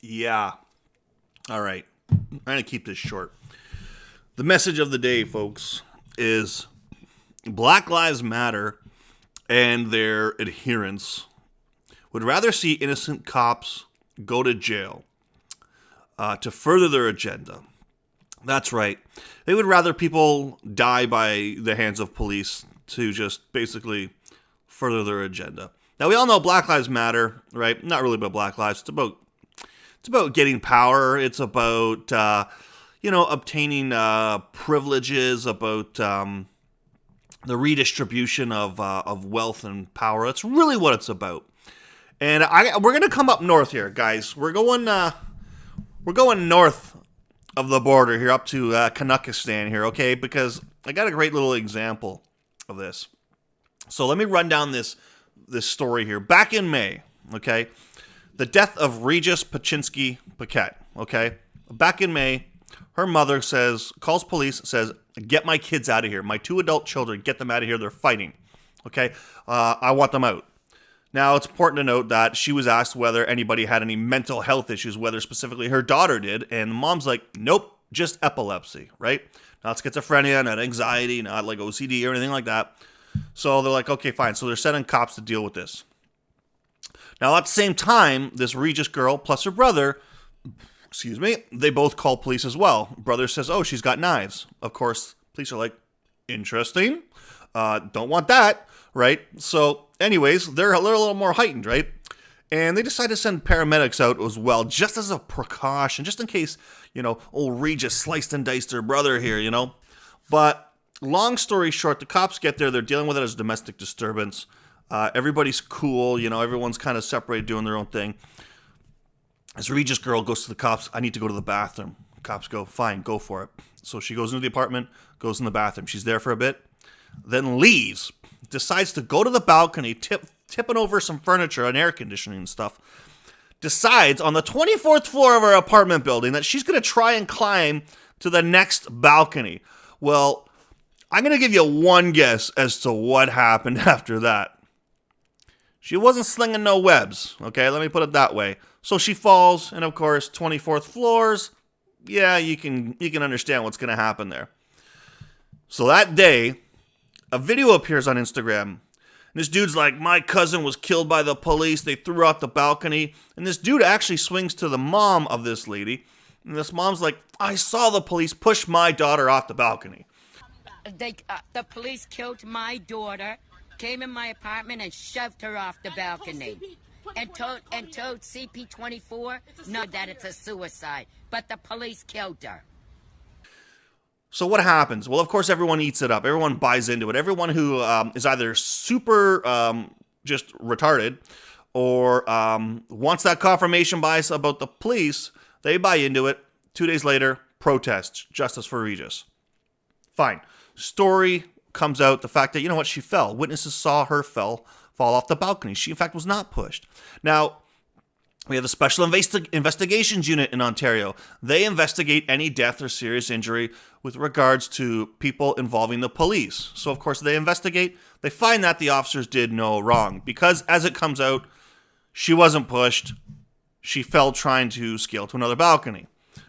Yeah. All right. I'm going to keep this short. The message of the day, folks, is Black Lives Matter and their adherents would rather see innocent cops go to jail to further their agenda. That's right. They would rather people die by the hands of police to just basically further their agenda. Now, we all know Black Lives Matter, right? Not really about Black Lives. It's about getting power. It's about obtaining privileges. About the redistribution of wealth and power. That's really what it's about. And we're gonna come up north here, guys. We're going north of the border here, up to Kazakhstan here, okay? Because I got a great little example of this. So let me run down this story here. Back in May, okay, the death of Regis Paczynski Paquette, okay? Back in May, her mother calls police, says, "Get my kids out of here. My 2 adult children, get them out of here. They're fighting." Okay? I want them out. Now, it's important to note that she was asked whether anybody had any mental health issues, whether specifically her daughter did, and the mom's like, "Nope, just epilepsy," right? Not schizophrenia, not anxiety, not like OCD or anything like that. So they're like, okay, fine. So they're sending cops to deal with this. Now, at the same time, this Regis girl plus her brother, they both call police as well. Brother says, "Oh, she's got knives." Of course, police are like, "Interesting. Don't want that," right? So anyways, they're a little more heightened, right? And they decide to send paramedics out as well, just as a precaution, just in case, old Regis sliced and diced her brother here, But long story short, the cops get there. They're dealing with it as a domestic disturbance. Everybody's cool. Everyone's kind of separated doing their own thing. This Regis girl goes to the cops. "I need to go to the bathroom." Cops go, "Fine, go for it." So she goes into the apartment, goes in the bathroom. She's there for a bit, then leaves. Decides to go to the balcony, tipping over some furniture and air conditioning and stuff. Decides on the 24th floor of her apartment building that she's going to try and climb to the next balcony. Well, I'm going to give you one guess as to what happened after that. She wasn't slinging no webs, okay? Let me put it that way. So she falls, and of course, 24th floors, yeah, you can understand what's going to happen there. So that day, a video appears on Instagram. And this dude's like, "My cousin was killed by the police. They threw out the balcony." And this dude actually swings to the mom of this lady. And this mom's like, "I saw the police push my daughter off the balcony." The police killed my daughter, came in my apartment and shoved her off the balcony. And told CP24 that it's a suicide. But the police killed her. So what happens? Well, of course, everyone eats it up. Everyone buys into it. Everyone who is either super just retarded or wants that confirmation bias about the police, they buy into it. 2 days later, protests, justice for Regis. Fine. Story comes out, the fact that, she fell. Witnesses saw her fall off the balcony. She, in fact, was not pushed. Now, we have the Special Investigations Unit in Ontario. They investigate any death or serious injury with regards to people involving the police. So, of course, they investigate. They find that the officers did no wrong because, as it comes out, she wasn't pushed. She fell trying to scale to another balcony.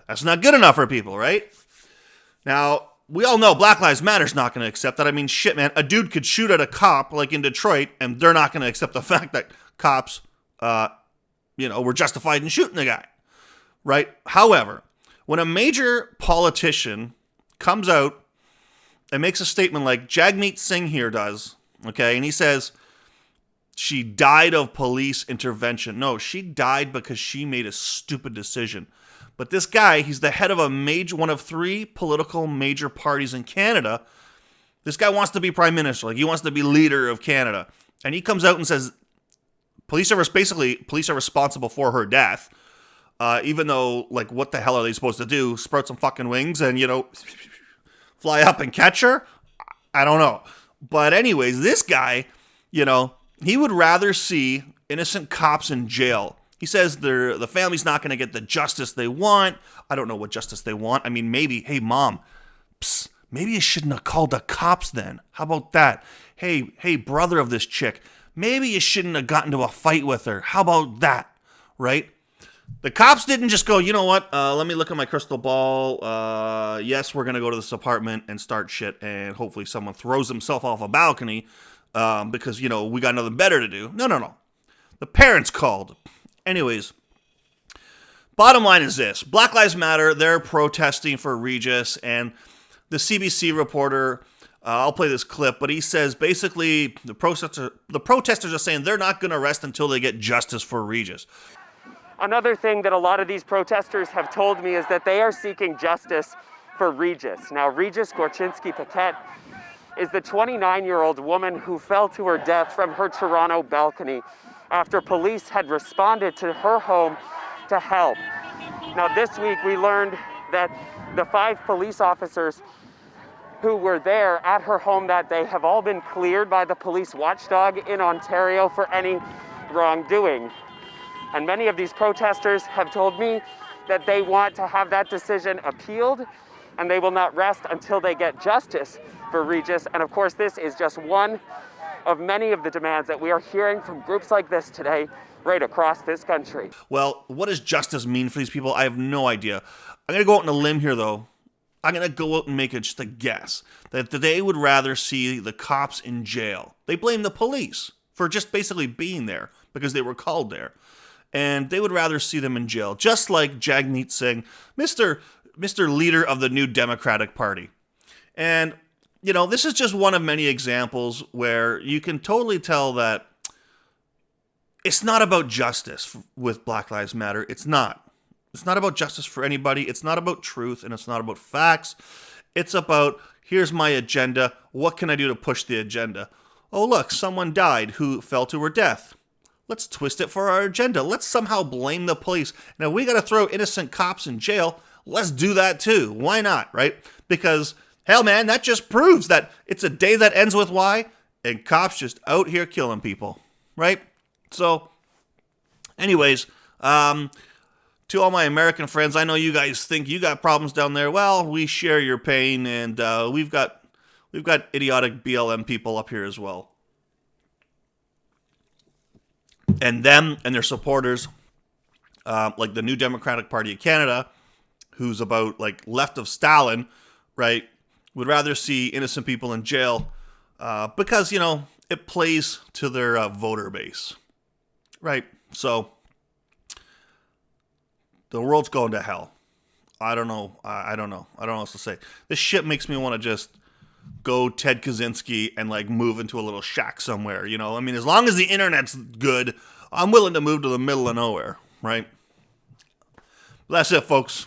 That's not good enough for people, right? Now, we all know Black Lives Matter's not going to accept that. I mean, shit, man. A dude could shoot at a cop, like in Detroit, and they're not going to accept the fact that cops were justified in shooting the guy, right? However, when a major politician comes out and makes a statement like Jagmeet Singh here does, okay, and he says she died of police intervention. No, she died because she made a stupid decision. But this guy, he's the head of one of 3 political major parties in Canada. This guy wants to be prime minister, like he wants to be leader of Canada. And he comes out and says, police are responsible for her death, even though, like, what the hell are they supposed to do? Sprout some fucking wings and, fly up and catch her? I don't know. But anyways, this guy, he would rather see innocent cops in jail. He says the family's not going to get the justice they want. I don't know what justice they want. I mean, maybe, hey, mom, maybe you shouldn't have called the cops then. How about that? Hey, brother of this chick, maybe you shouldn't have gotten into a fight with her. How about that, right? The cops didn't just go, you know what, let me look at my crystal ball. Yes, we're going to go to this apartment and start shit, and hopefully someone throws himself off a balcony because, we got nothing better to do. No. The parents called. Anyways, bottom line is this. Black Lives Matter, they're protesting for Regis, and the CBC reporter, I'll play this clip, but he says basically the protesters are saying they're not going to rest until they get justice for Regis. Another thing that a lot of these protesters have told me is that they are seeking justice for Regis. Now, Regis Gorczynski-Paquette is the 29-year-old woman who fell to her death from her Toronto balcony after police had responded to her home to help. Now, this week we learned that the 5 police officers who were there at her home that day have all been cleared by the police watchdog in Ontario for any wrongdoing. And many of these protesters have told me that they want to have that decision appealed, and they will not rest until they get justice for Regis. And of course, this is just one of many of the demands that we are hearing from groups like this today right across this country. Well, what does justice mean for these people? I have no idea. I'm going to go out on a limb here, though. I'm going to go out and make just a guess that they would rather see the cops in jail. They blame the police for just basically being there because they were called there. And they would rather see them in jail, just like Jagmeet Singh, Mr. Leader of the New Democratic Party. And, this is just one of many examples where you can totally tell that it's not about justice with Black Lives Matter. It's not. It's not about justice for anybody. It's not about truth, and it's not about facts. It's about, here's my agenda. What can I do to push the agenda? Oh, look, someone died who fell to her death. Let's twist it for our agenda. Let's somehow blame the police. Now, we got to throw innocent cops in jail. Let's do that too. Why not, right? Because, hell, man, that just proves that it's a day that ends with Y, and cops just out here killing people, right? So, anyways, to all my American friends, I know you guys think you got problems down there. Well, we share your pain, and we've got idiotic BLM people up here as well. And them and their supporters, like the New Democratic Party of Canada, who's about left of Stalin, right, would rather see innocent people in jail because, it plays to their voter base, right? So the world's going to hell. I don't know. I don't know. I don't know what else to say. This shit makes me want to just go Ted Kaczynski and move into a little shack somewhere, I mean, as long as the internet's good, I'm willing to move to the middle of nowhere, right? That's it, folks.